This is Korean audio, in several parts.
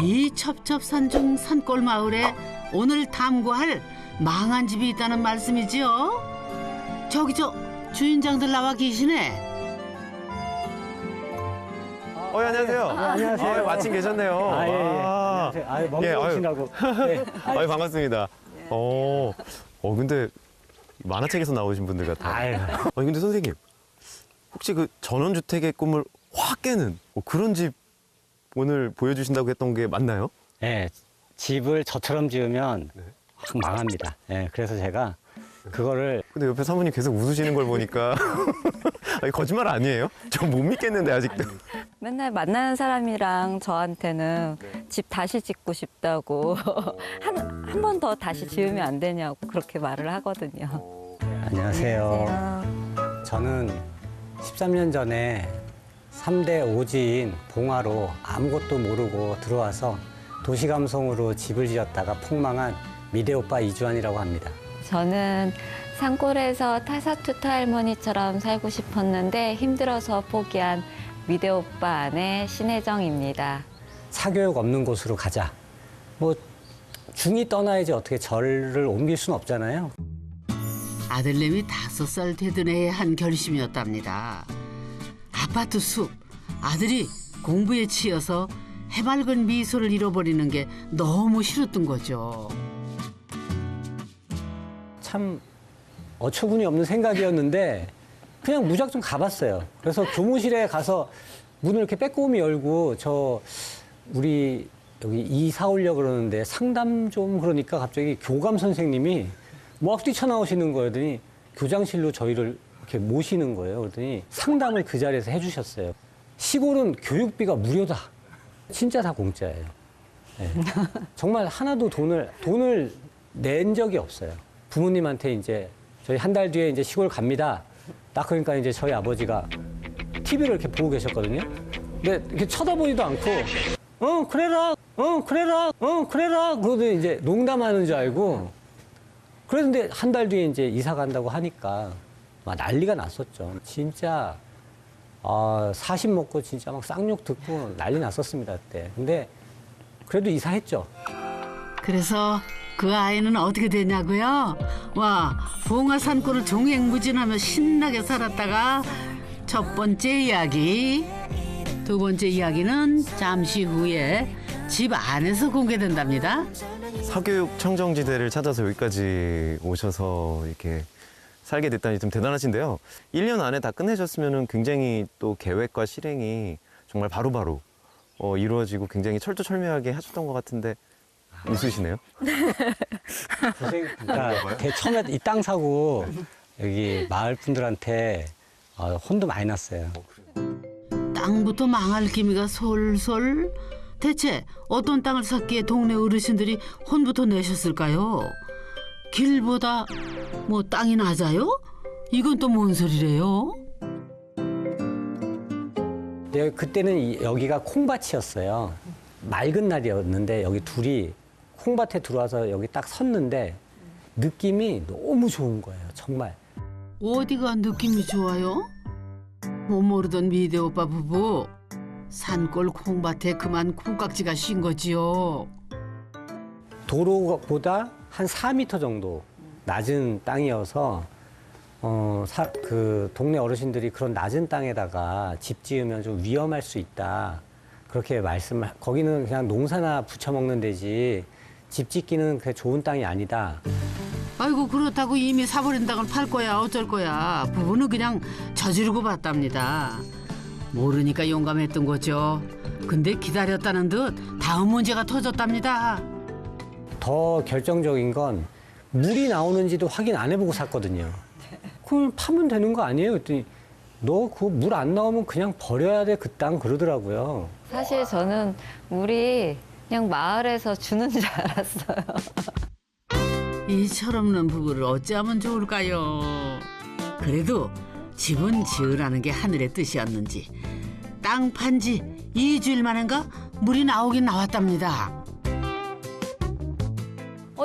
이 첩첩산중 산골 마을에 오늘 탐구할 망한 집이 있다는 말씀이지요? 저기 저 주인장들 나와 계시네. 안녕하세요. 안녕하세요. 마침 계셨네요. 예. 아, 안녕하세요. 먼 예, 길 아유. 오신다고. 네. 반갑습니다. 근데 만화책에서 나오신 분들 같아요. 아유. 근데 선생님, 혹시 그 전원주택의 꿈을 확 깨는 그런 집 오늘 보여주신다고 했던 게 맞나요? 네, 집을 저처럼 지으면 확 망합니다. 네, 그래서 제가 그거를 근데 옆에 사모님 계속 웃으시는 걸 보니까 아니, 거짓말 아니에요? 저 못 믿겠는데 아직도. 맨날 만나는 사람이랑 저한테는 집 다시 짓고 싶다고 한 번 더 다시 지으면 안 되냐고 그렇게 말을 하거든요. 안녕하세요. 저는 13년 전에 3대 오지인 봉화로 아무것도 모르고 들어와서 도시감성으로 집을 지었다가 폭망한 미대 오빠 이주환이라고 합니다. 저는 산골에서 타사투타 할머니처럼 살고 싶었는데 힘들어서 포기한 미대 오빠 아내 신혜정입니다. 사교육 없는 곳으로 가자. 뭐 중이 떠나야지 어떻게 절을 옮길 수는 없잖아요. 아들내미 5살 되던 해에 한 결심이었답니다. 아파트 숲, 아들이 공부에 치여서 해맑은 미소를 잃어버리는 게 너무 싫었던 거죠. 참 어처구니 없는 생각이었는데 그냥 무작정 가봤어요. 그래서 교무실에 가서 문을 이렇게 빼꼼히 열고 우리 여기 이사 오려고 그러는데 상담 좀 그러니까 갑자기 교감 선생님이 막 뛰쳐나오시는 거였더니 교장실로 저희를 이렇게 모시는 거예요. 그랬더니 상담을 그 자리에서 해주셨어요. 시골은 교육비가 무료다. 진짜 다 공짜예요. 네. 정말 하나도 돈을 낸 적이 없어요. 부모님한테 이제 저희 한 달 뒤에 이제 시골 갑니다. 딱 그러니까 이제 저희 아버지가 TV를 이렇게 보고 계셨거든요. 근데 이렇게 쳐다보지도 않고 그래라 그러더니 이제 농담하는 줄 알고 그랬는데 한 달 뒤에 이제 이사 간다고 하니까 막 난리가 났었죠. 진짜 40 먹고 진짜 막 쌍욕 듣고 난리 났었습니다 그때. 근데 그래도 이사했죠. 그래서 그 아이는 어떻게 되냐고요? 와, 봉화 산골을 종횡무진하며 신나게 살았다가 첫 번째 이야기, 두 번째 이야기는 잠시 후에 집 안에서 공개된답니다. 사교육 청정지대를 찾아서 여기까지 오셔서 이렇게 살게 됐다니 좀 대단하신데요. 1년 안에 다 끝내셨으면 굉장히 또 계획과 실행이 정말 바로바로 이루어지고 굉장히 철두철미하게 하셨던 것 같은데 웃으시네요. 그러니까 처음에 이 땅 사고 여기 마을 분들한테 혼도 많이 났어요. 땅부터 망할 기미가 솔솔. 대체 어떤 땅을 샀기에 동네 어르신들이 혼부터 내셨을까요? 길보다 뭐 땅이 낮아요? 이건 또 뭔 소리래요? 그때는 여기가 콩밭이었어요. 맑은 날이었는데 여기 둘이 콩밭에 들어와서 여기 딱 섰는데 느낌이 너무 좋은 거예요. 정말. 어디가 느낌이 좋아요? 못 모르던 미대 오빠 부부. 산골 콩밭에 그만 콩깍지가 쉰 거지요. 도로보다 한 4m 정도 낮은 땅이어서 그 동네 어르신들이 그런 낮은 땅에다가 집 지으면 좀 위험할 수 있다. 그렇게 거기는 그냥 농사나 부쳐먹는 데지 집 짓기는 그렇게 좋은 땅이 아니다. 아이고 그렇다고 이미 사버린 땅을 팔 거야 어쩔 거야. 부부는 그냥 저지르고 봤답니다. 모르니까 용감했던 거죠. 근데 기다렸다는 듯 다음 문제가 터졌답니다. 더 결정적인 건 물이 나오는지도 확인 안 해보고 샀거든요. 그럼 파면 되는 거 아니에요? 그랬더니 너 그 물 안 나오면 그냥 버려야 돼 그 땅 그러더라고요. 사실 저는 물이 그냥 마을에서 주는 줄 알았어요. 이 철없는 부부를 어찌하면 좋을까요? 그래도 집은 지으라는 게 하늘의 뜻이었는지 땅 판 지 2주일 만인가 물이 나오긴 나왔답니다.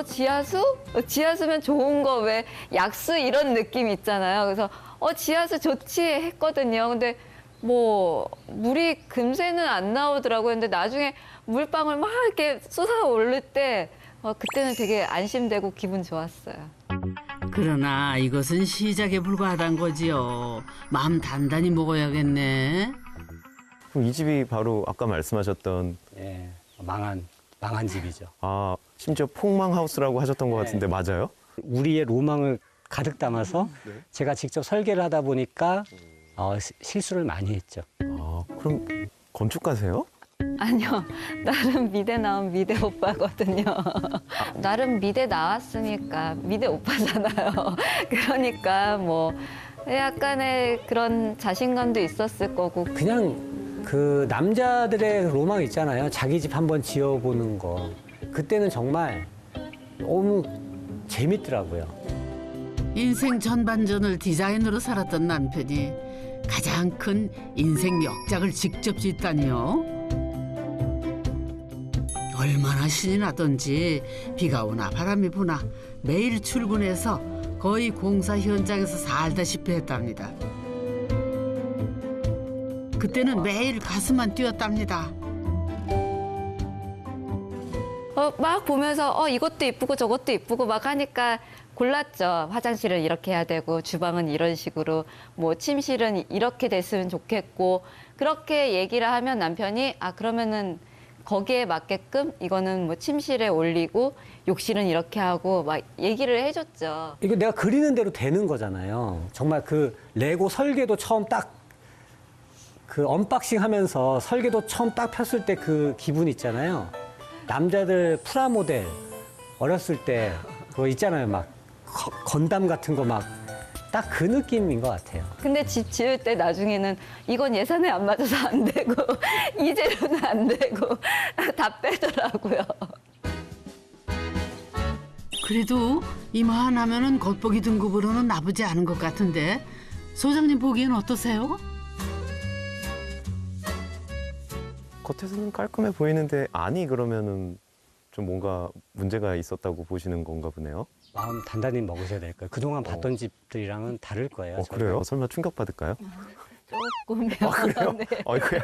지하수? 지하수면 좋은 거 왜 약수 이런 느낌 있잖아요. 그래서 지하수 좋지 했거든요. 근데 뭐 물이 금세는 안 나오더라고요. 근데 나중에 물방울 막 이렇게 쏟아오를 때 그때는 되게 안심되고 기분 좋았어요. 그러나 이것은 시작에 불과하단 거지요. 마음 단단히 먹어야겠네. 그럼 이 집이 바로 아까 말씀하셨던 예, 망한 집이죠. 아 심지어 폭망하우스라고 하셨던 것 네. 같은데 맞아요? 우리의 로망을 가득 담아서 제가 직접 설계를 하다 보니까 실수를 많이 했죠. 아 그럼 건축가세요? 아니요. 나름 미대 나온 미대 오빠거든요. 나름 미대 나왔으니까 미대 오빠잖아요. 그러니까 뭐 약간의 그런 자신감도 있었을 거고. 그냥 그 남자들의 로망 있잖아요. 자기 집 한번 지어보는 거. 그때는 정말 너무 재밌더라고요. 인생 전반전을 디자인으로 살았던 남편이 가장 큰 인생 역작을 직접 짓다니요. 얼마나 신이 나던지 비가 오나 바람이 부나 매일 출근해서 거의 공사 현장에서 살다시피 했답니다. 그때는 매일 가슴만 뛰었답니다. 막 보면서 이것도 이쁘고 저것도 이쁘고 막 하니까 골랐죠. 화장실은 이렇게 해야 되고 주방은 이런 식으로 뭐 침실은 이렇게 됐으면 좋겠고 그렇게 얘기를 하면 남편이 그러면은 거기에 맞게끔 이거는 뭐 침실에 올리고 욕실은 이렇게 하고 막 얘기를 해줬죠. 이거 내가 그리는 대로 되는 거잖아요. 정말 그 레고 설계도 처음 딱 그 언박싱 하면서 설계도 처음 딱 폈을 때 그 기분 있잖아요. 남자들 프라모델 어렸을 때 그거 있잖아요. 막 건담 같은 거 막 딱 그 느낌인 것 같아요. 근데 집 지을 때 나중에는 이건 예산에 안 맞아서 안 되고 이 재료는 안 되고 다 빼더라고요. 그래도 이만하면은 겉보기 등급으로는 나쁘지 않은 것 같은데 소장님 보기엔 어떠세요? 겉에서는 깔끔해 보이는데 아니 그러면은 좀 뭔가 문제가 있었다고 보시는 건가 보네요. 마음 단단히 먹으셔야 될 거예요. 그동안 봤던 집들이랑은 다를 거예요. 저는. 그래요? 설마 충격받을까요? 조금요. 그래요? 네. 아이고야.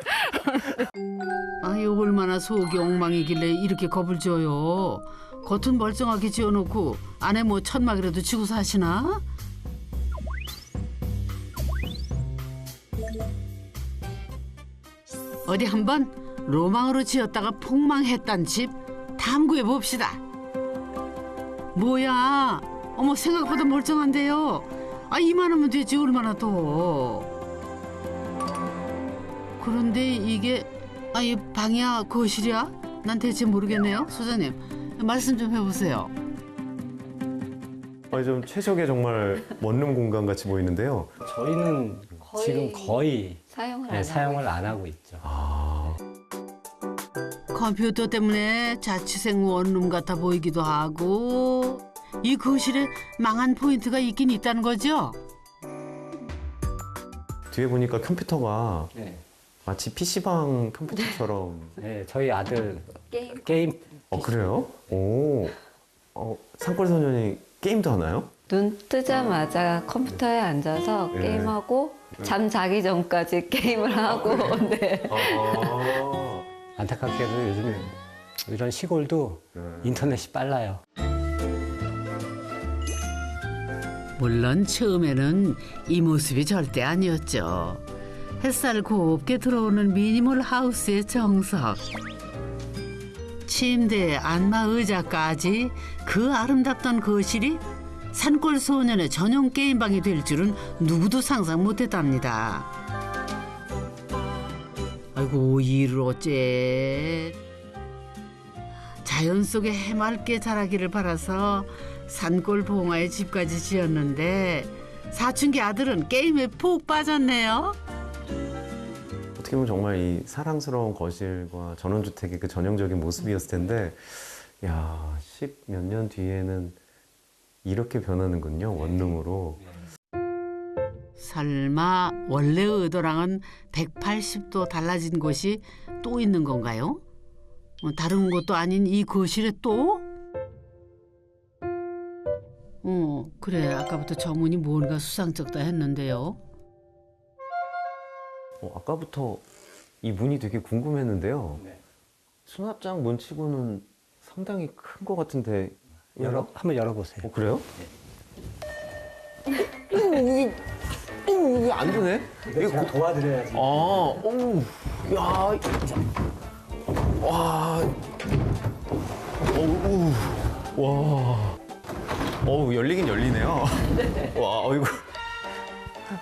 아유 얼마나 속이 엉망이길래 이렇게 겁을 줘요. 겉은 멀쩡하게 지어놓고 안에 뭐 천막이라도 치고 사시나? 어디 한번 로망으로 지었다가 폭망했단 집 탐구해 봅시다. 뭐야? 어머 생각보다 멀쩡한데요. 이만하면 되지 얼마나 더. 그런데 이게 이 방이야 거실이야? 난 대체 모르겠네요. 소장님 말씀 좀 해보세요. 좀 최적의 정말 원룸 공간 같이 보이는데요. 저희는 지금 거의 사용을 안 하고 있죠. 컴퓨터 때문에 자취생 원룸 같아 보이기도 하고 이 거실에 망한 포인트가 있긴 있다는 거죠? 뒤에 보니까 컴퓨터가 네. 마치 PC방 컴퓨터처럼. 네, 저희 아들 게임. 게임 그래요? 오. 산골소년이 게임도 하나요? 눈 뜨자마자 컴퓨터에 앉아서 네. 게임하고 잠 자기 전까지 게임을 하고 네. 안타깝게도 요즘 이런 시골도 인터넷이 빨라요. 물론 처음에는 이 모습이 절대 아니었죠. 햇살 곱게 들어오는 미니멀 하우스의 정석. 침대, 안마 의자까지 그 아름답던 거실이 산골 소년의 전용 게임방이 될 줄은 누구도 상상 못했답니다. 아이고 일을 어째. 자연 속에 해맑게 자라기를 바라서 산골 봉화에 집까지 지었는데 사춘기 아들은 게임에 푹 빠졌네요. 어떻게 보면 정말 이 사랑스러운 거실과 전원주택의 그 전형적인 모습이었을 텐데, 야, 10 몇 년 뒤에는 이렇게 변하는군요, 원룸으로. 설마 원래 의도랑은 180도 달라진 곳이 또 있는 건가요? 다른 곳도 아닌 이 거실에 또? 그래 아까부터 정문이 뭔가 수상쩍다 했는데요. 아까부터 이 문이 되게 궁금했는데요. 네. 수납장 문치고는 상당히 큰 것 같은데. 한번 열어보세요. 그래요? 이게 안 되네? 이게 제가 도와드려야지. 오, 야, 와, 와, 열리긴 열리네요. 와, 어이구,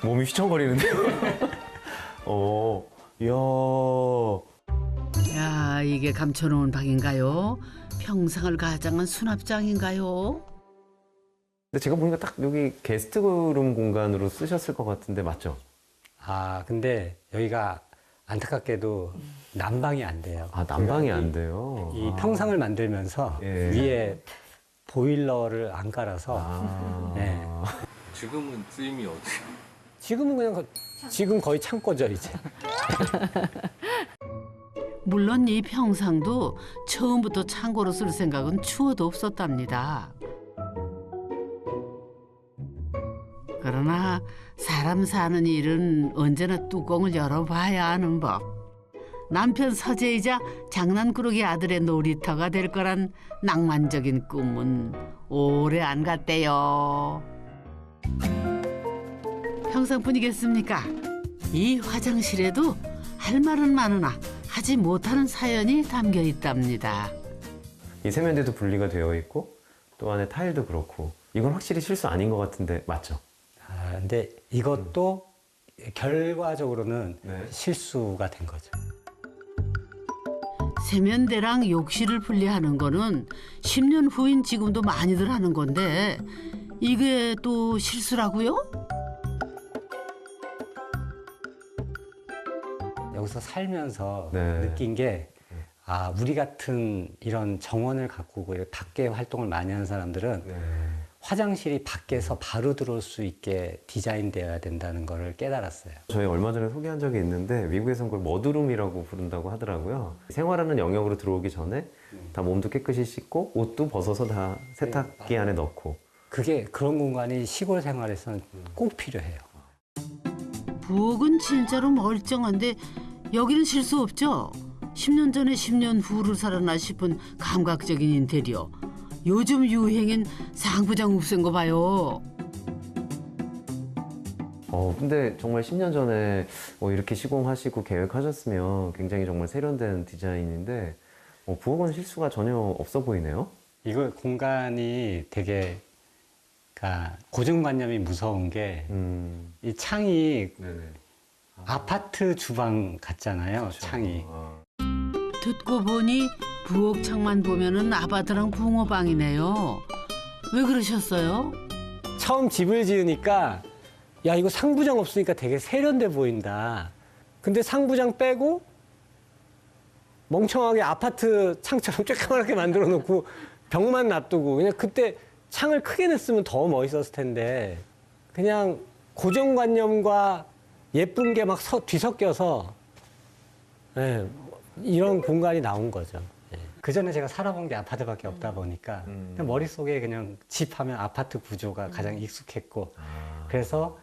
몸이 휘청거리는데요. 이야. 야, 이게 감춰놓은 방인가요? 평상을 가장한 수납장인가요? 근데 제가 보니까 딱 여기 게스트룸 공간으로 쓰셨을 것 같은데 맞죠? 근데 여기가 안타깝게도 난방이 안 돼요. 난방이 안 돼요. 이 평상을 만들면서 예. 위에 보일러를 안 깔아서 네. 지금은 쓰임이 어떻게? 지금은 그냥 지금 거의 창고죠 이제. 물론 이 평상도 처음부터 창고로 쓸 생각은 추워도 없었답니다. 그러나 사람 사는 일은 언제나 뚜껑을 열어봐야 하는 법. 남편 서재이자 장난꾸러기 아들의 놀이터가 될 거란 낭만적인 꿈은 오래 안 갔대요. 평상뿐이겠습니까? 이 화장실에도 할 말은 많으나 하지 못하는 사연이 담겨 있답니다. 이 세면대도 분리가 되어 있고 또 안에 타일도 그렇고 이건 확실히 실수 아닌 것 같은데 맞죠? 근데 이것도 결과적으로는 네. 실수가 된 거죠. 세면대랑 욕실을 분리하는 거는 10년 후인 지금도 많이들 하는 건데 이게 또 실수라고요? 여기서 살면서 네. 느낀 게 우리 같은 이런 정원을 가꾸고 이렇게 밖에 활동을 많이 하는 사람들은 화장실이 밖에서 바로 들어올 수 있게 디자인되어야 된다는 거를 깨달았어요. 저희 얼마 전에 소개한 적이 있는데 미국에서는 그걸 머드룸이라고 부른다고 하더라고요. 생활하는 영역으로 들어오기 전에 다 몸도 깨끗이 씻고 옷도 벗어서 다 세탁기 안에 넣고 그런 공간이 시골 생활에서는 꼭 필요해요. 부엌은 진짜로 멀쩡한데 여기는 실수 없죠? 10년 전에 10년 후를 살았나 싶은 감각적인 인테리어. 요즘 유행인 상부장 없앤 거 봐요. 근데 정말 10년 전에 이렇게 시공하시고 계획하셨으면 굉장히 정말 세련된 디자인인데 부엌은 실수가 전혀 없어 보이네요. 이거 공간이 되게 고정관념이 무서운 게 이 창이 네네. 아파트 주방 같잖아요. 창이. 듣고 보니 부엌 창만 보면은 아파트랑 붕어방이네요. 왜 그러셨어요? 처음 집을 지으니까 야 이거 상부장 없으니까 되게 세련돼 보인다. 근데 상부장 빼고 멍청하게 아파트 창처럼 쬐끄맣게 만들어 놓고 벽만 놔두고 그냥 그때 창을 크게 냈으면 더 멋있었을 텐데 그냥 고정관념과 예쁜 게 막 뒤섞여서 이런 공간이 나온 거죠. 그 전에 제가 살아본 게 아파트밖에 없다 보니까 그냥 머릿속에 그냥 집 하면 아파트 구조가 가장 익숙했고 그래서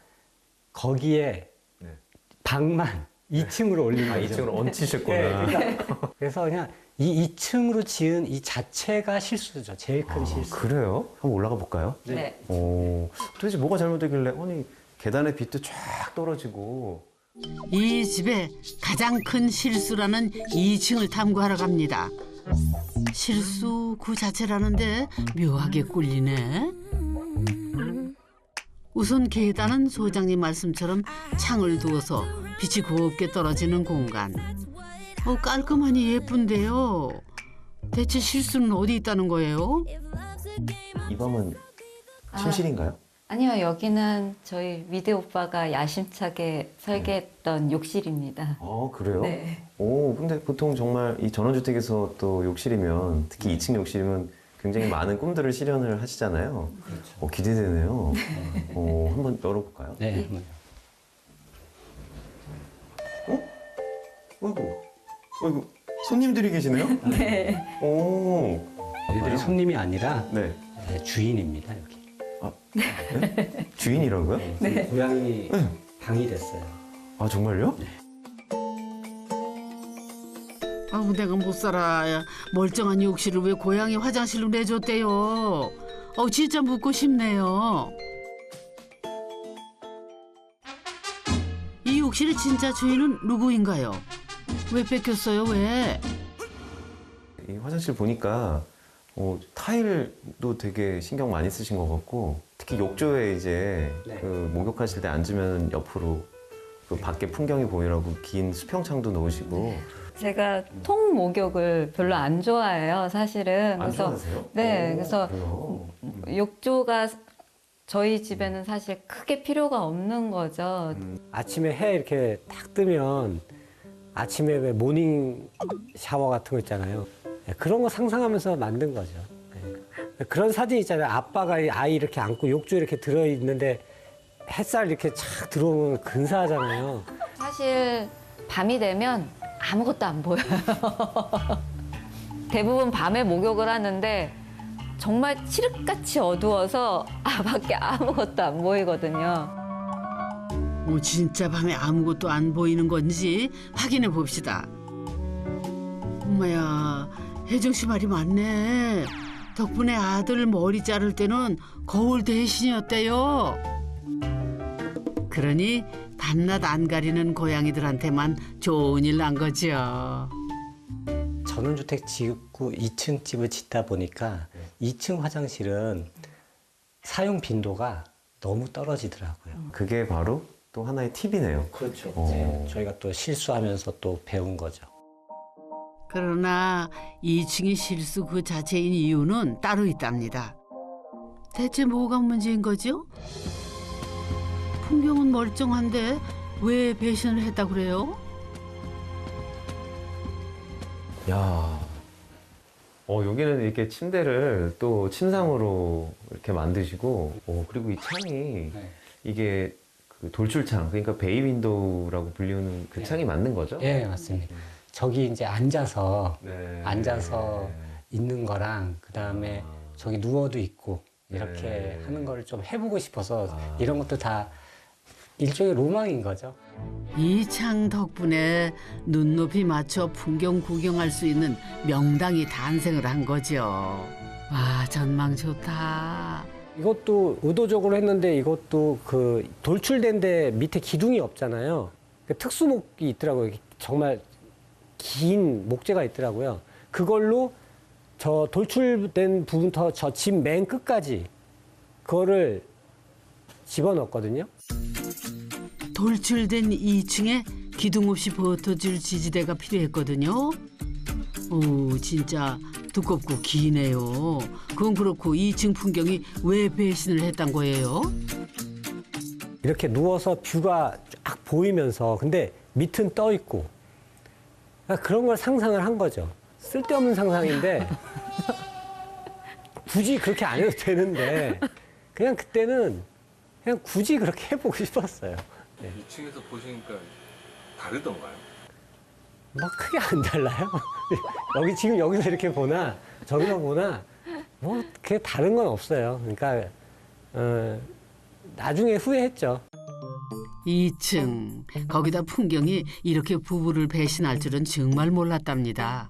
거기에 네. 방만 2층으로 올린 거죠. 2층으로 얹히셨구나. 그래서 그냥 이 2층으로 지은 이 자체가 실수죠. 제일 큰 실수. 그래요? 한번 올라가 볼까요? 네. 도대체 뭐가 잘못되길래 아니 계단에 빛도 쫙 떨어지고 이 집의 가장 큰 실수라는 2층을 탐구하러 갑니다. 실수 그 자체라는데 묘하게 꿀리네. 우선 계단은 소장님 말씀처럼 창을 두어서 빛이 곱게 떨어지는 공간. 깔끔하니 예쁜데요. 대체 실수는 어디 있다는 거예요? 이 방은 침실인가요? 아니요, 여기는 저희 미대 오빠가 야심차게 설계했던 욕실입니다. 그래요? 네. 근데 보통 정말 이 전원주택에서 또 욕실이면 특히 2층 욕실이면 굉장히 많은 꿈들을 실현을 하시잖아요. 그렇죠. 기대되네요. 한번 열어볼까요? 네. 어이구, 손님들이 계시네요? 네. 얘들이 손님이 아니라 네. 주인입니다. 여기. 주인이라고요? 고양이 방이 됐어요. 정말요? 아우 내가 못 살아. 멀쩡한 욕실을 왜 고양이 화장실로 내줬대요. 진짜 묻고 싶네요. 이 욕실의 진짜 주인은 누구인가요? 왜 뺏겼어요? 왜? 이 화장실 보니까 타일도 되게 신경 많이 쓰신 것 같고 특히 욕조에 이제 네. 그 목욕하실 때 앉으면 옆으로 그 밖에 풍경이 보이라고 긴 수평창도 놓으시고 제가 통 목욕을 별로 안 좋아해요, 사실은. 안 그래서 좋아하세요? 네, 오, 그래서 그래요? 욕조가 저희 집에는 사실 크게 필요가 없는 거죠. 아침에 해 이렇게 딱 뜨면 아침에 왜 모닝 샤워 같은 거 있잖아요. 네, 그런 거 상상하면서 만든 거죠. 네. 그런 사진 있잖아요. 아빠가 이 아이 이렇게 안고 욕조에 이렇게 들어있는데 햇살 이렇게 착 들어오면 근사하잖아요. 사실 밤이 되면 아무것도 안 보여요. 대부분 밤에 목욕을 하는데 정말 칠흑같이 어두워서 밖에 아무것도 안 보이거든요. 진짜 밤에 아무것도 안 보이는 건지 확인해 봅시다. 엄마야, 혜정 씨 말이 맞네. 덕분에 아들 머리 자를 때는 거울 대신이었대요. 그러니 밤낮 안 가리는 고양이들한테만 좋은 일 난 거죠. 전원주택 짓고 2층 집을 짓다 보니까 2층 화장실은 사용 빈도가 너무 떨어지더라고요. 그게 바로 또 하나의 팁이네요. 그렇죠. 오. 저희가 또 실수하면서 또 배운 거죠. 그러나 2층이 실수 그 자체인 이유는 따로 있답니다. 대체 뭐가 문제인 거죠? 풍경은 멀쩡한데 왜 배신을 했다고 그래요? 야, 여기는 이렇게 침대를 또 침상으로 이렇게 만드시고, 그리고 이 창이 이게 그 돌출창, 그러니까 베이 윈도우라고 불리는 그 창이 맞는 거죠? 예, 맞습니다. 저기 이제 앉아서 네. 있는 거랑 그다음에 저기 누워도 있고 이렇게 네. 하는 거를 좀 해보고 싶어서 아. 이런 것도 다 일종의 로망인 거죠. 이 창 덕분에 눈높이 맞춰 풍경 구경할 수 있는 명당이 탄생을 한 거죠. 와, 전망 좋다. 이것도 의도적으로 했는데 이것도 그 돌출된 데 밑에 기둥이 없잖아요. 그 특수목이 있더라고요. 정말 긴 목재가 있더라고요. 그걸로 저 돌출된 부분부터 저 집 맨 끝까지 그거를 집어넣었거든요. 돌출된 2층에 기둥 없이 버텨줄 지지대가 필요했거든요. 오, 진짜 두껍고 기네요. 그건 그렇고 2층 풍경이 왜 배신을 했단 거예요? 이렇게 누워서 뷰가 쫙 보이면서 근데 밑은 떠 있고 그런 걸 상상을 한 거죠. 쓸데없는 상상인데 굳이 그렇게 안 해도 되는데 그냥 그때는 그냥 굳이 그렇게 해보고 싶었어요. 네. 2층에서 보시니까 다르던가요? 뭐 크게 안 달라요. 여기 지금 여기서 이렇게 보나 저기서 보나 뭐 그게 다른 건 없어요. 그러니까 나중에 후회했죠. 2층 거기다 풍경이 이렇게 부부를 배신할 줄은 정말 몰랐답니다.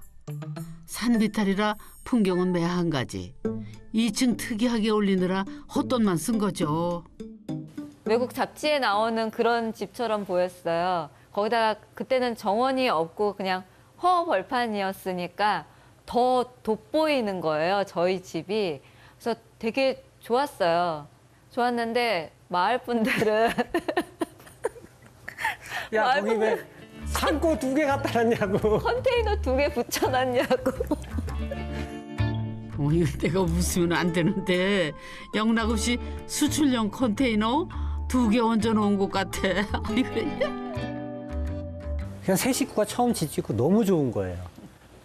산비탈이라 풍경은 매 한 가지. 2층 특이하게 올리느라 헛돈만 쓴 거죠. 외국 잡지에 나오는 그런 집처럼 보였어요. 거기다가 그때는 정원이 없고 그냥 허벌판이었으니까 더 돋보이는 거예요, 저희 집이. 그래서 되게 좋았어요. 좋았는데 마을 분들은 야 거기 왜 창고 2개 갖다 놨냐고. 컨테이너 2개 붙여놨냐고. 이거 내가 웃으면 안 되는데 영락없이 수출용 컨테이너 2개 얹어놓은 것 같아. 아니 그랬냐? 그냥 새 식구가 처음 지지고 너무 좋은 거예요.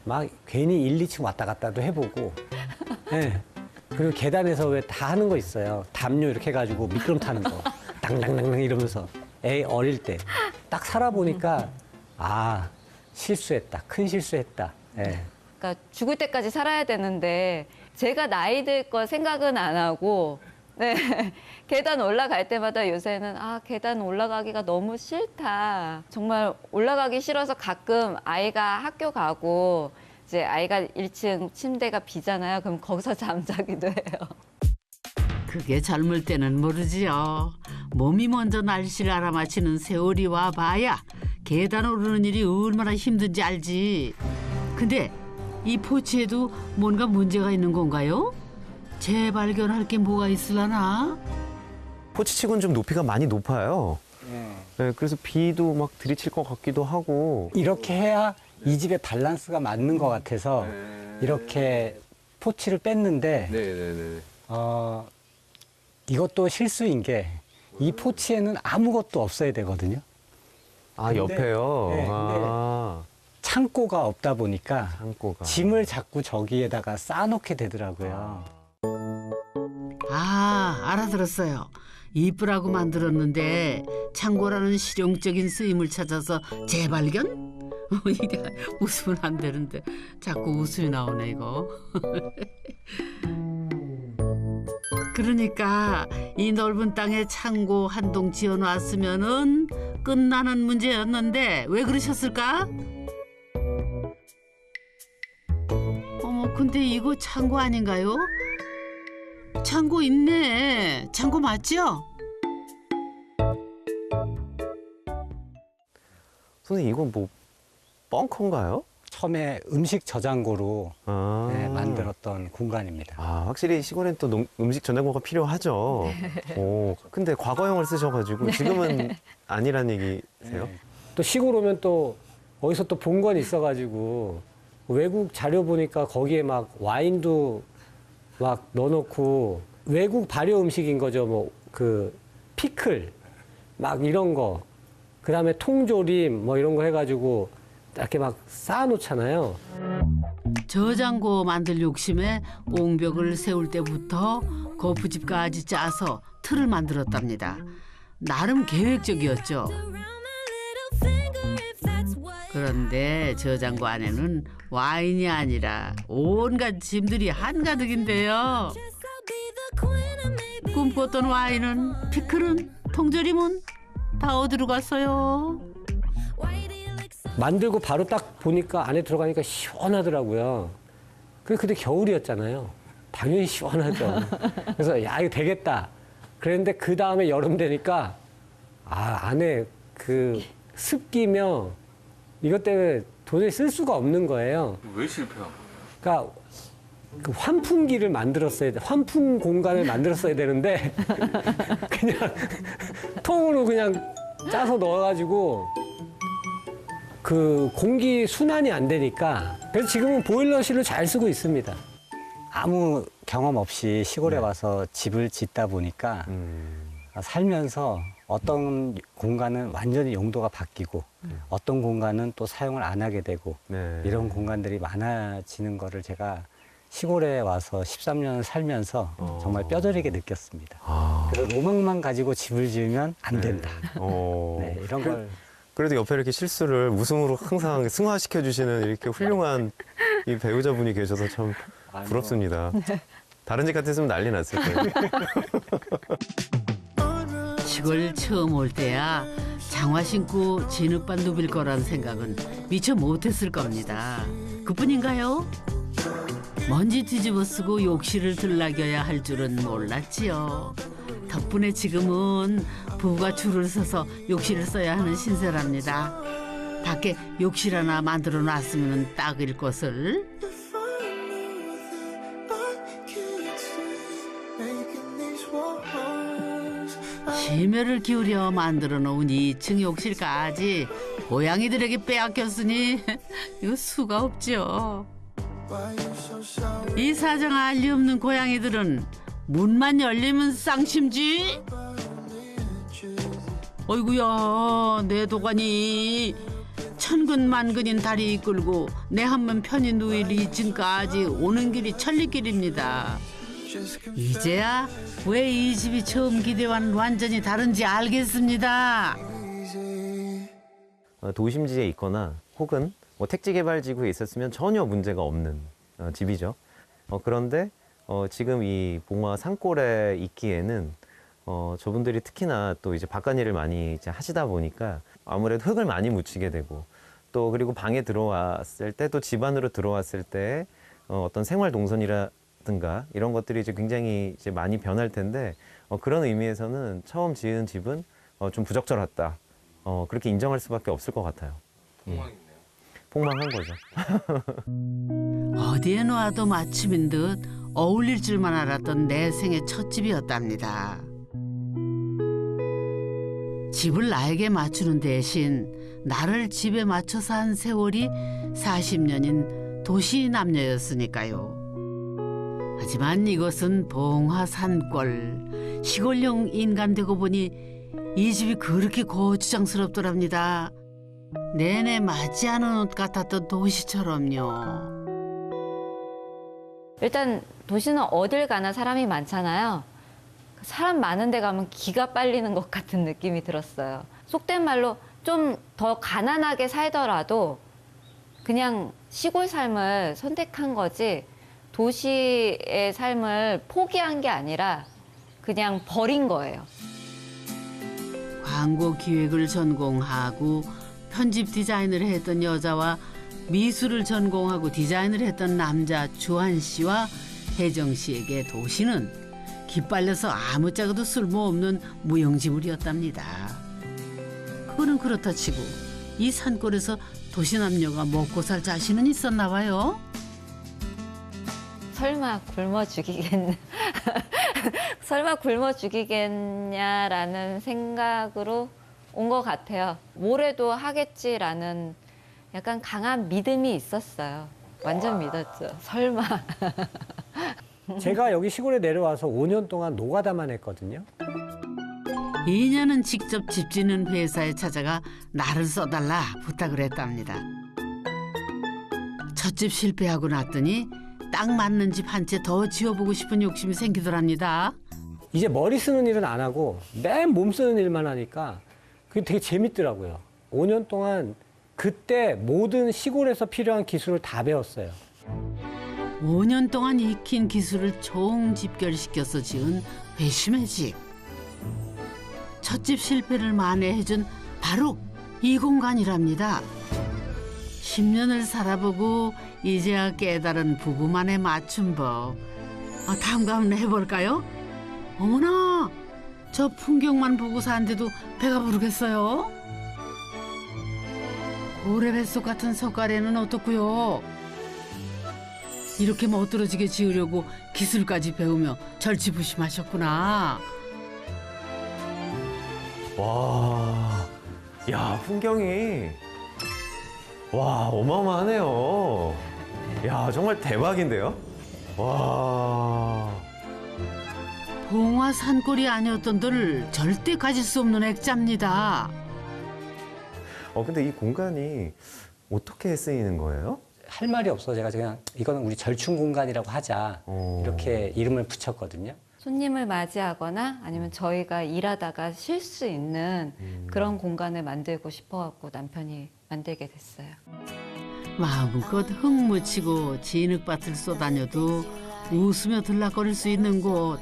막 괜히 1, 2층 왔다 갔다도 해보고. 네. 그리고 계단에서 왜 다 하는 거 있어요. 담요 이렇게 해가지고 미끄럼 타는 거. 당당당 이러면서. 애 어릴 때. 딱 살아보니까 아 실수했다. 큰 실수했다. 네. 그러니까 죽을 때까지 살아야 되는데 제가 나이 들 거 생각은 안 하고 네. 계단 올라갈 때마다 요새는 계단 올라가기가 너무 싫다. 정말 올라가기 싫어서 가끔 아이가 학교 가고 이제 아이가 1층 침대가 비잖아요. 그럼 거기서 잠자기도 해요. 그게 젊을 때는 모르지요. 몸이 먼저 날씨를 알아맞히는 세월이 와봐야 계단 오르는 일이 얼마나 힘든지 알지. 근데 이 포치에도 뭔가 문제가 있는 건가요? 재발견할 게 뭐가 있으려나? 포치치고는 좀 높이가 많이 높아요. 네, 그래서 비도 막 들이칠 것 같기도 하고. 이렇게 해야 이 집의 밸런스가 맞는 것 같아서 이렇게 포치를 뺐는데 네네네. 이것도 실수인 게 이 포치에는 아무것도 없어야 되거든요. 아, 근데- 옆에요? 네, 근데- 아, 창고가 없다 보니까 창고가. 짐을 자꾸 저기에다가 쌓아놓게 되더라고요. 알아들었어요. 이쁘라고 만들었는데 창고라는 실용적인 쓰임을 찾아서 재발견? 이게 웃으면 안 되는데 자꾸 웃음이 나오네 이거. 그러니까 이 넓은 땅에 창고 한 동 지어놨으면은 끝나는 문제였는데 왜 그러셨을까? 어머, 근데 이거 창고 아닌가요? 창고 있네. 창고 맞죠? 선생님, 이건 뭐 벙커인가요? 처음에 음식 저장고로 아. 네, 만들었던 공간입니다. 아, 확실히 시골엔 또 음식 저장고가 필요하죠. 오, 근데 과거형을 쓰셔가지고 지금은 아니란 얘기세요? 네. 또 시골 오면 또 어디서 또 본 건 있어가지고 외국 자료 보니까 거기에 막 와인도 막 넣어놓고 외국 발효 음식인 거죠. 뭐 그 피클 막 이런 거, 그 다음에 통조림 뭐 이런 거 해가지고 이렇게 막 쌓아놓잖아요. 저장고 만들 욕심에 옹벽을 세울 때부터 거푸집까지 짜서 틀을 만들었답니다. 나름 계획적이었죠. 그런데 저장고 안에는 와인이 아니라 온갖 짐들이 한가득인데요. 꿈꿨던 와인은, 피클은, 통조림은 다 어디로 갔어요? 만들고 바로 딱 보니까 안에 들어가니까 시원하더라고요. 근데 겨울이었잖아요. 당연히 시원하죠. 그래서 야, 이거 되겠다. 그랬는데 그 다음에 여름 되니까 안에 그 습기며 이것 때문에 도저히 쓸 수가 없는 거예요. 왜 실패한 거예요? 그러니까 그 환풍기를 만들었어야 돼. 환풍 공간을 만들었어야 되는데 그냥 통으로 그냥 짜서 넣어가지고 그 공기 순환이 안 되니까 그래서 지금은 보일러실을 잘 쓰고 있습니다. 아무 경험 없이 시골에 와서 집을 짓다 보니까 살면서 어떤 공간은 완전히 용도가 바뀌고 어떤 공간은 또 사용을 안 하게 되고 네. 이런 공간들이 많아지는 거를 제가 시골에 와서 13년 살면서 정말 뼈저리게 느꼈습니다. 아. 그래서 로망만 가지고 집을 지으면 안 된다. 네, 이런 걸 그래도 옆에 이렇게 실수를 웃음으로 항상 승화시켜 주시는 이렇게 훌륭한 이 배우자분이 계셔서 참 부럽습니다. 다른 집 같았으면 난리 났을 거예요. 시골 처음 올 때야 장화 신고 진흙밭 누빌 거란 생각은 미처 못했을 겁니다. 그뿐인가요? 먼지 뒤집어 쓰고 욕실을 들락여야 할 줄은 몰랐지요. 덕분에 지금은 부부가 줄을 서서 욕실을 써야 하는 신세랍니다. 밖에 욕실 하나 만들어 놨으면 딱일 것을. 심혈을 기울여 만들어 놓은 2층 욕실까지 고양이들에게 빼앗겼으니 이거 수가 없죠. 이 사정 알리 없는 고양이들은 문만 열리면 쌍심지. 어이구야, 내 도가니 천근만근인 다리 이끌고 내 한번 편히 누일 2층까지 오는 길이 천리길입니다. 이제야 왜 이 집이 처음 기대와는 완전히 다른지 알겠습니다. 도심지에 있거나 혹은 뭐 택지 개발 지구에 있었으면 전혀 문제가 없는 집이죠. 그런데 지금 이 봉화 산골에 있기에는 저분들이 특히나 또 이제 바깥일을 많이 이제 하시다 보니까 아무래도 흙을 많이 묻히게 되고 또 그리고 방에 들어왔을 때 또 집 안으로 들어왔을 때 어떤 생활 동선이라든가 이런 것들이 이제 굉장히 이제 많이 변할 텐데 그런 의미에서는 처음 지은 집은 좀 부적절했다. 그렇게 인정할 수밖에 없을 것 같아요. 폭망이네요. 폭망한 거죠. 어디에 놓아도 맞춤인 듯 어울릴 줄만 알았던 내 생의 첫 집이었답니다. 집을 나에게 맞추는 대신 나를 집에 맞춰서 한 세월이 40년인 도시 남녀였으니까요. 하지만 이것은 봉화 산골, 시골형 인간 되고 보니 이 집이 그렇게 고추장스럽더랍니다. 내내 맞지 않은 옷 같았던 도시처럼요. 일단 도시는 어딜 가나 사람이 많잖아요. 사람 많은 데 가면 기가 빨리는 것 같은 느낌이 들었어요. 속된 말로 좀 더 가난하게 살더라도 그냥 시골 삶을 선택한 거지 도시의 삶을 포기한 게 아니라 그냥 버린 거예요. 광고 기획을 전공하고 편집 디자인을 했던 여자와 미술을 전공하고 디자인을 했던 남자 주한 씨와 혜정 씨에게 도시는 기빨려서 아무짝에도 쓸모없는 무용지물이었답니다. 그거는 그렇다 치고 이 산골에서 도시 남녀가 먹고 살 자신은 있었나 봐요. 설마 굶어 죽이겠냐 설마 굶어 죽이겠냐라는 생각으로 온 것 같아요. 뭐래도 하겠지라는 약간 강한 믿음이 있었어요. 완전 믿었죠. 설마. 제가 여기 시골에 내려와서 5년 동안 노가다만 했거든요. 2년은 직접 집 짓는 회사에 찾아가 나를 써달라 부탁을 했답니다. 첫 집 실패하고 났더니 딱 맞는 집 한 채 더 지어보고 싶은 욕심이 생기더랍니다. 이제 머리 쓰는 일은 안 하고 맨 몸 쓰는 일만 하니까 그게 되게 재밌더라고요. 5년 동안 그때 모든 시골에서 필요한 기술을 다 배웠어요. 5년 동안 익힌 기술을 총집결시켜서 지은 회심의 집. 첫 집 실패를 만회해준 바로 이 공간이랍니다. 10년을 살아보고 이제야 깨달은 부부만의 맞춤법. 다음과 한번 해볼까요? 어머나, 저 풍경만 보고 산데도 배가 부르겠어요. 고래 뱃속 같은 석가래는 어떻고요? 이렇게 멋들어지게 지으려고 기술까지 배우며 절치부심하셨구나. 와, 야, 풍경이, 와, 어마어마하네요. 야, 정말 대박인데요? 와. 봉화 산골이 아니었던들 절대 가질 수 없는 액자입니다. 근데 이 공간이 어떻게 쓰이는 거예요? 할 말이 없어. 제가 그냥 이거는 우리 절충 공간이라고 하자. 이렇게 이름을 붙였거든요. 손님을 맞이하거나 아니면 저희가 일하다가 쉴 수 있는 그런 공간을 만들고 싶어갖고 남편이 만들게 됐어요. 마음껏 흙 묻히고 진흙밭을 쏘다녀도 웃으며 들락거릴 수 있는 곳.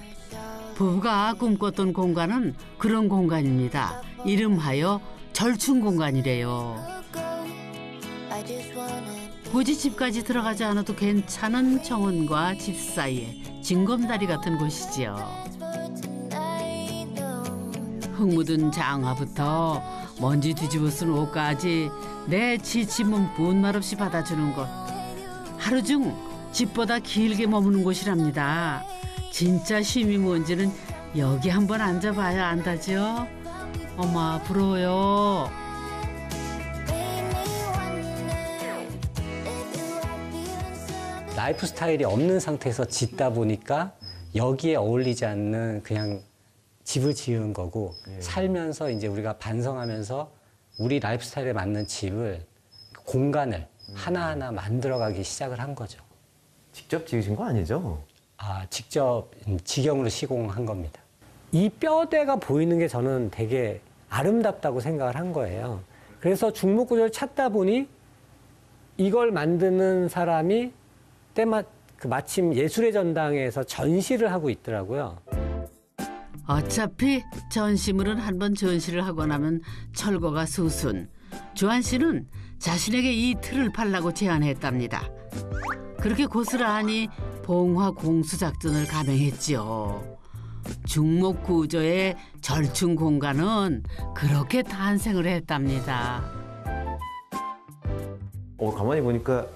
부부가 꿈꿨던 공간은 그런 공간입니다. 이름하여 절충 공간이래요. 굳이 집까지 들어가지 않아도 괜찮은 정원과 집 사이에 징검다리 같은 곳이지요. 흙 묻은 장화부터 먼지 뒤집어 쓴 옷까지 내 지친 몸 분말 없이 받아주는 곳. 하루 중 집보다 길게 머무는 곳이랍니다. 진짜 쉼이 뭔지는 여기 한번 앉아봐야 안다죠. 엄마 부러워요. 라이프 스타일이 없는 상태에서 짓다 보니까 여기에 어울리지 않는 그냥 집을 지은 거고 살면서 이제 우리가 반성하면서 우리 라이프 스타일에 맞는 집을 공간을 하나하나 만들어가기 시작을 한 거죠. 직접 지으신 거 아니죠? 직접 직영으로 시공한 겁니다. 이 뼈대가 보이는 게 저는 되게 아름답다고 생각을 한 거예요. 그래서 중목구조를 찾다 보니 이걸 만드는 사람이 그 마침 예술의 전당에서 전시를 하고 있더라고요. 어차피 전시물은 한번 전시를 하고 나면 철거가 수순. 주한 씨는 자신에게 이 틀을 팔라고 제안했답니다. 그렇게 고스란히 봉화 공수 작전을 감행했지요. 중목구조의 절충 공간은 그렇게 탄생을 했답니다. 가만히 보니까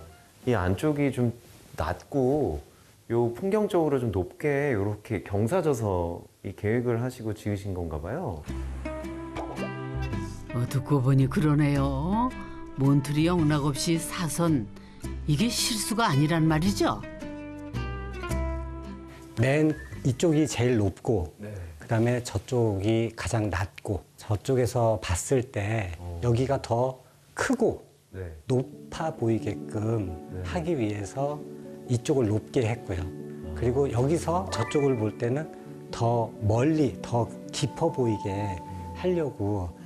이 안쪽이 좀 낮고 요 풍경적으로 좀 높게 이렇게 경사져서 이 계획을 하시고 지으신 건가 봐요. 듣고 보니 그러네요. 몬트리 영락없이 사선. 이게 실수가 아니란 말이죠. 맨 이쪽이 제일 높고 그다음에 저쪽이 가장 낮고 저쪽에서 봤을 때 여기가 더 크고 네. 높아 보이게끔 하기 위해서 이쪽을 높게 했고요. 그리고 여기서 저쪽을 볼 때는 더 멀리, 더 깊어 보이게 하려고.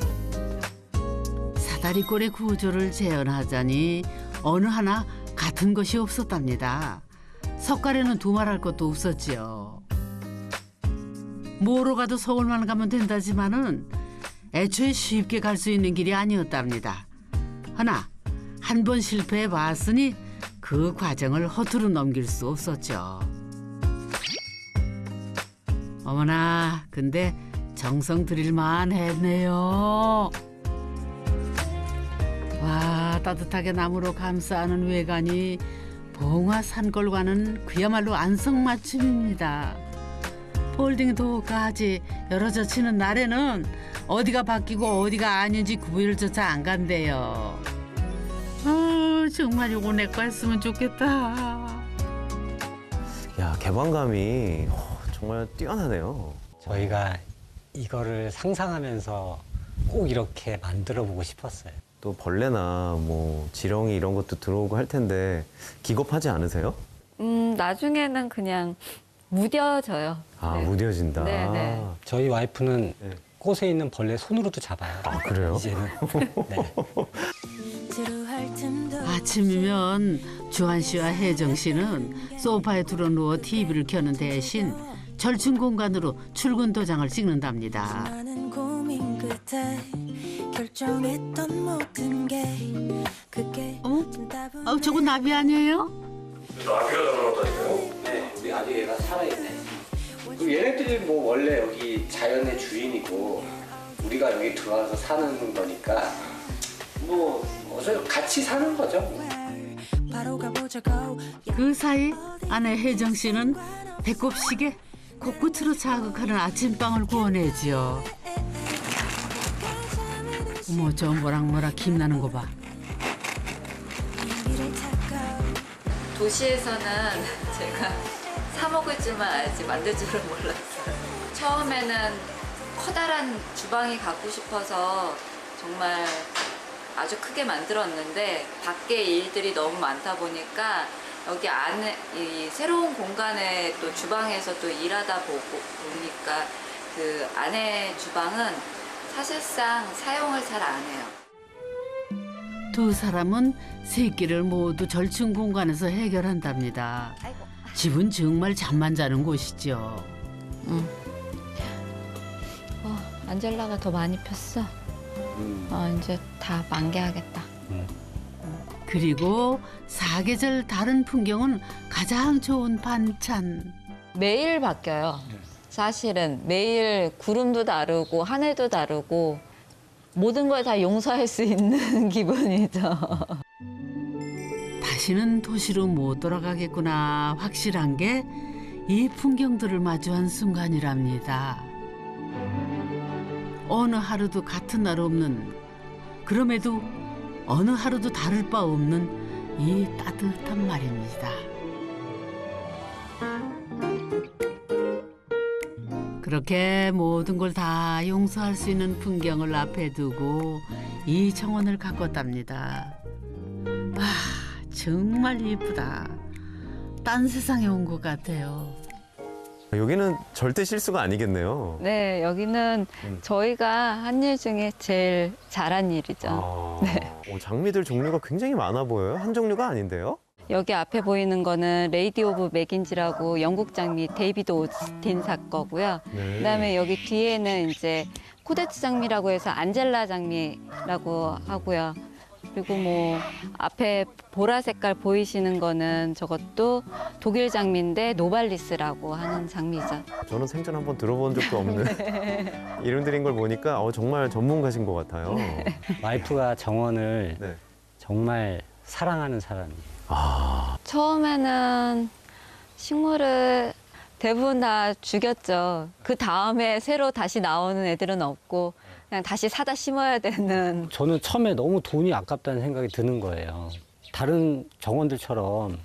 사다리꼴의 구조를 재현하자니 어느 하나 같은 것이 없었답니다. 석가래는 두말할 것도 없었지요. 뭐로 가도 서울만 가면 된다지만은 애초에 쉽게 갈 수 있는 길이 아니었답니다. 하나 한 번 실패해 봤으니 그 과정을 허투루 넘길 수 없었죠. 어머나, 근데 정성 들일만 했네요. 와, 따뜻하게 나무로 감싸는 외관이 봉화 산골과는 그야말로 안성맞춤입니다. 폴딩 도어까지 열어져 치는 날에는 어디가 바뀌고 어디가 아닌지 구별조차 안 간대요. 정말 요거 내 거 했으면 좋겠다. 야, 개방감이 정말 뛰어나네요. 저희가 이거를 상상하면서 꼭 이렇게 만들어 보고 싶었어요. 또 벌레나 뭐 지렁이 이런 것도 들어오고 할 텐데 기겁하지 않으세요? 나중에는 그냥 무뎌져요. 아, 네. 무뎌진다. 네네. 저희 와이프는 네. 꽃에 있는 벌레 손으로도 잡아요. 아, 그래요? 이제는. 네. 아침이면 주한 씨와 혜정 씨는 소파에 들어누워 TV를 켜는 대신 절충 공간으로 출근 도장을 찍는답니다. 많은 고민 끝에 결정했던 모든 게 그게 저거 나비 아니에요? 네, 우리 아주 얘가 살아있네. 그리고 얘네들이 뭐 원래 여기 자연의 주인이고 우리가 여기 들어와서 사는 거니까 뭐 어서 같이 사는 거죠. 바로 가보자고 그 사이 아내 혜정 씨는 배꼽 시계 코끝으로 자극하는 아침빵을 구워내지요. 어머, 저 모락모락 김나는 거 봐. 길을 찾고 도시에서는 제가 사 먹을 줄만 알지 만들 줄은 몰랐어요. 처음에는 커다란 주방이 갖고 싶어서 정말 아주 크게 만들었는데 밖에 일들이 너무 많다 보니까 여기 안에 이 새로운 공간에 또 주방에서 또 일하다 보니까 그 안에 주방은 사실상 사용을 잘 안 해요. 두 사람은 새끼를 모두 절충 공간에서 해결한답니다. 집은 정말 잠만 자는 곳이죠. 안젤라가 더 많이 폈어. 이제 다 만개하겠다. 그리고 사계절 다른 풍경은 가장 좋은 반찬. 매일 바뀌어요. 사실은 매일 구름도 다르고 하늘도 다르고 모든 걸 다 용서할 수 있는 기분이죠. 다시는 도시로 못 돌아가겠구나 확실한 게 이 풍경들을 마주한 순간이랍니다. 어느 하루도 같은 날 없는, 그럼에도 어느 하루도 다를 바 없는 이 따뜻한 말입니다. 그렇게 모든 걸 다 용서할 수 있는 풍경을 앞에 두고 이 정원을 가꿨답니다. 아, 정말 예쁘다. 딴 세상에 온 것 같아요. 여기는 절대 실수가 아니겠네요. 네, 여기는 저희가 한 일 중에 제일 잘한 일이죠. 장미들 종류가 굉장히 많아 보여요. 한 종류가 아닌데요? 여기 앞에 보이는 거는 레이디 오브 맥인지라고 영국 장미 데이비드 오스틴 거고요. 네. 그다음에 여기 뒤에는 이제 코데츠 장미라고 해서 안젤라 장미라고 하고요. 그리고 뭐 앞에 보라 색깔 보이시는 거는 저것도 독일 장미인데 노발리스라고 하는 장미죠. 저는 생전 한번 들어본 적도 없는 이름들인 걸 보니까 정말 전문가신 것 같아요. 와이프가 정원을 네. 정말 사랑하는 사람이에요. 처음에는 식물을 대부분 다 죽였죠. 그 다음에 새로 다시 나오는 애들은 없고 그냥 다시 사다 심어야 되는. 저는 처음에 너무 돈이 아깝다는 생각이 드는 거예요. 다른 정원들처럼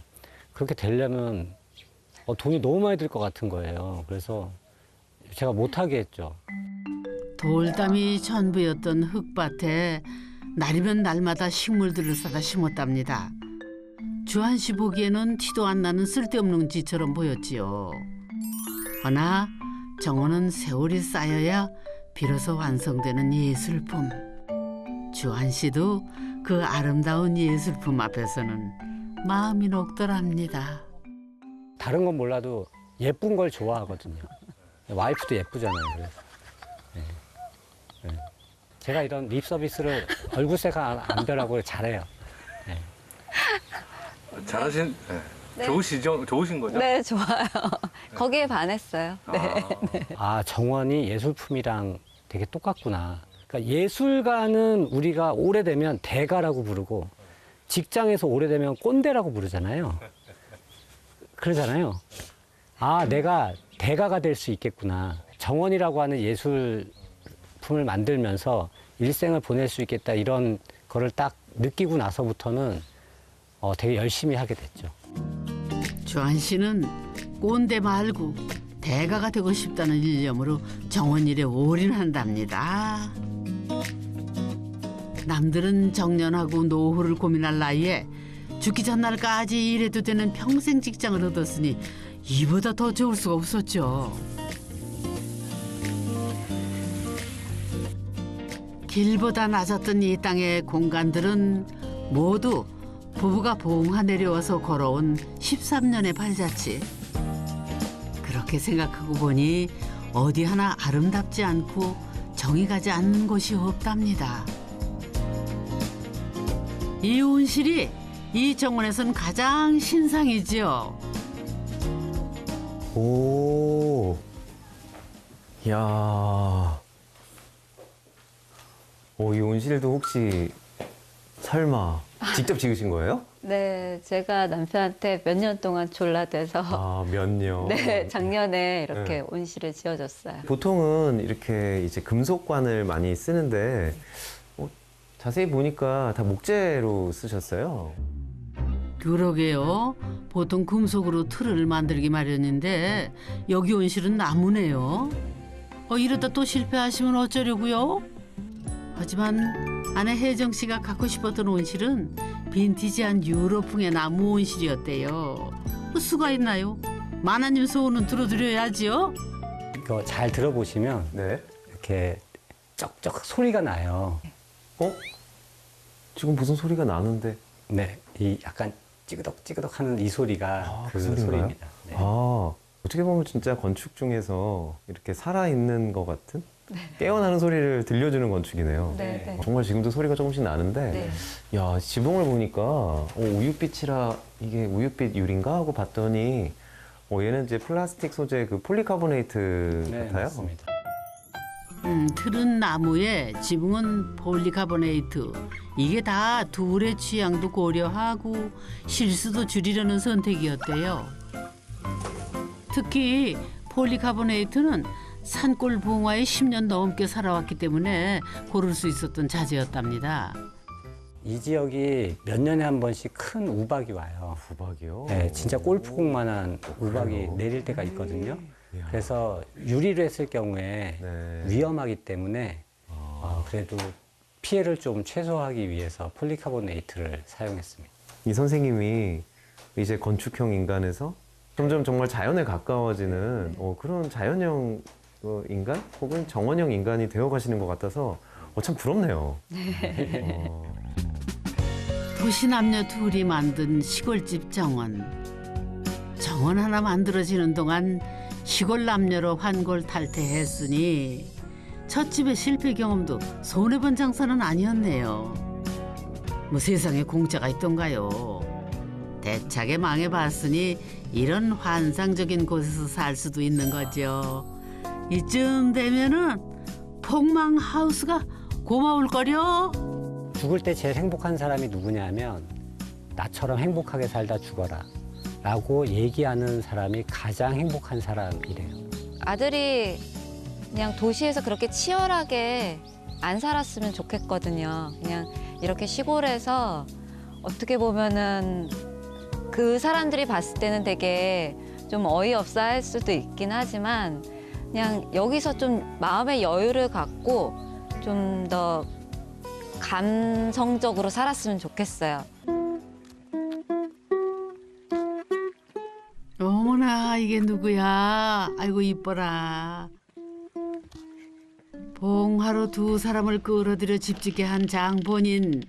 그렇게 되려면 돈이 너무 많이 들 것 같은 거예요. 그래서 제가 못하게 했죠. 돌담이 전부였던 흙밭에 날이면 날마다 식물들을 사다 심었답니다. 주한 씨 보기에는 티도 안 나는 쓸데없는 짓처럼 보였지요. 허나 정원은 세월이 쌓여야 비로소 완성되는 예술품. 주한 씨도 그 아름다운 예술품 앞에서는 마음이 녹더랍니다. 다른 건 몰라도 예쁜 걸 좋아하거든요. 와이프도 예쁘잖아요. 그래서. 네. 네. 제가 이런 립 서비스를 얼굴색 안 변하고 잘해요. 네. 잘하신, 네. 네. 좋으신 거죠? 네, 좋아요. 거기에 반했어요. 네. 정원이 예술품이랑 되게 똑같구나. 그러니까 예술가는 우리가 오래되면 대가라고 부르고 직장에서 오래되면 꼰대라고 부르잖아요. 그러잖아요. 내가 대가가 될 수 있겠구나. 정원이라고 하는 예술품을 만들면서 일생을 보낼 수 있겠다. 이런 거를 딱 느끼고 나서부터는 되게 열심히 하게 됐죠. 주한 씨는 꼰대 말고 대가가 되고 싶다는 일념으로 정원 일에 올인한답니다. 남들은 정년하고 노후를 고민할 나이에 죽기 전날까지 일해도 되는 평생 직장을 얻었으니 이보다 더 좋을 수가 없었죠. 길보다 낮았던 이 땅의 공간들은 모두 부부가 봉하 내려와서 걸어온 13년의 발자취. 그렇게 생각하고 보니 어디 하나 아름답지 않고 정이 가지 않는 곳이 없답니다. 이 온실이 이 정원에선 가장 신상이지요. 오, 이야. 이 온실도 혹시 설마 직접 지으신 거예요? 네, 제가 남편한테 몇 년 동안 졸라대서 몇 년? 네, 작년에 이렇게 네. 온실을 지어줬어요. 보통은 이렇게 이제 금속관을 많이 쓰는데 자세히 보니까 다 목재로 쓰셨어요. 그러게요. 보통 금속으로 틀을 만들기 마련인데 여기 온실은 나무네요. 이러다 또 실패하시면 어쩌려고요? 하지만 아내 혜정 씨가 갖고 싶었던 온실은 빈티지한 유럽풍의 나무 온실이었대요. 수가 있나요? 마나님 소원은 들어드려야지요. 이거 잘 들어보시면 네. 이렇게 쩍쩍 소리가 나요. 지금 무슨 소리가 나는데? 네, 이 약간 찌그덕찌그덕 하는 이 소리가 그 소리인가요? 소리입니다. 네. 어떻게 보면 진짜 건축 중에서 이렇게 살아있는 것 같은 깨어나는 소리를 들려주는 건축이네요. 네, 네. 정말 지금도 소리가 조금씩 나는데 네. 야, 지붕을 보니까 우윳빛이라 이게 우윳빛 유리인가 하고 봤더니 얘는 이제 플라스틱 소재 그 폴리카보네이트 네, 같아요. 맞습니다. 틀은 나무에 지붕은 폴리카보네이트. 이게 다 둘의 취향도 고려하고 실수도 줄이려는 선택이었대요. 특히 폴리카보네이트는 산골 봉화에 10년 넘게 살아왔기 때문에 고를 수 있었던 자재였답니다. 이 지역이 몇 년에 한 번씩 큰 우박이 와요. 우박이요? 네, 진짜 골프공만한 우박이 그래요? 내릴 때가 있거든요. 이야. 그래서 유리로 했을 경우에 네. 위험하기 때문에 그래도 피해를 좀 최소화하기 위해서 폴리카보네이트를 사용했습니다. 이 선생님이 이제 건축형 인간에서 점점 정말 자연에 가까워지는 그런 자연형 인간 혹은 정원형 인간이 되어가시는 것 같아서 참 부럽네요. 도시 남녀 둘이 만든 시골집 정원. 정원 하나 만들어지는 동안 시골 남녀로 환골탈태했으니 첫 집의 실패 경험도 손해본 장사는 아니었네요. 뭐 세상에 공짜가 있던가요. 대차게 망해봤으니 이런 환상적인 곳에서 살 수도 있는 거죠. 이쯤 되면은 폭망하우스가 고마울거려. 죽을 때 제일 행복한 사람이 누구냐면 나처럼 행복하게 살다 죽어라 라고 얘기하는 사람이 가장 행복한 사람이래요. 아들이 그냥 도시에서 그렇게 치열하게 안 살았으면 좋겠거든요. 그냥 이렇게 시골에서 어떻게 보면은 그 사람들이 봤을 때는 되게 좀 어이없어 할 수도 있긴 하지만 그냥 여기서 좀 마음의 여유를 갖고 좀 더 감성적으로 살았으면 좋겠어요. 어머나 이게 누구야? 아이고 이뻐라. 봉하로 두 사람을 끌어들여 집짓게 한 장본인.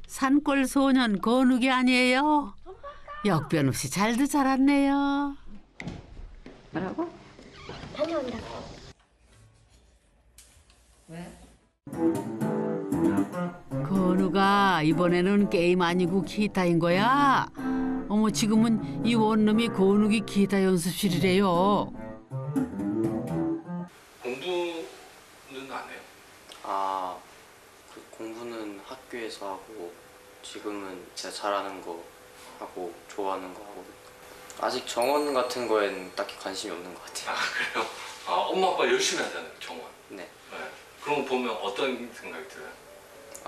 산골 소년 건욱이 아니에요? 역변 없이 잘도 자랐네요. 뭐라고? 건우가 이번에는 게임 아니고 기타인 거야? 어머 지금은 이 원룸이 건욱이 기타 연습실이래요. 공부는 안 해요? 아, 그 공부는 학교에서 하고 지금은 제가 잘하는 거 하고 좋아하는 거 하고 아직 정원 같은 거엔 딱히 관심이 없는 것 같아요. 아 그래요? 아 엄마 아빠 열심히 하잖아요 정원. 네. 네. 그런 거 보면 어떤 생각이 들어요?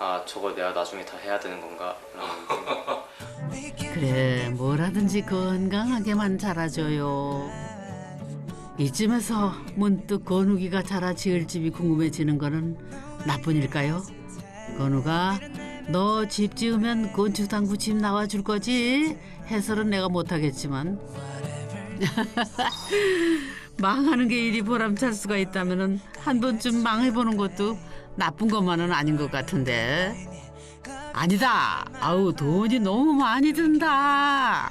아, 저거 내가 나중에 다 해야 되는 건가? 라는 생각. 그래 뭐라든지 건강하게만 자라줘요. 이쯤에서 문득 건욱이가 자라 지을 집이 궁금해지는 거는 나쁜 일까요? 건우가 너 집 지으면 건축당구 집 나와줄 거지? 해설은 내가 못하겠지만 망하는 게 일이 보람찰 수가 있다면 한 번쯤 망해보는 것도 나쁜 것만은 아닌 것 같은데. 아니다. 아우 돈이 너무 많이 든다.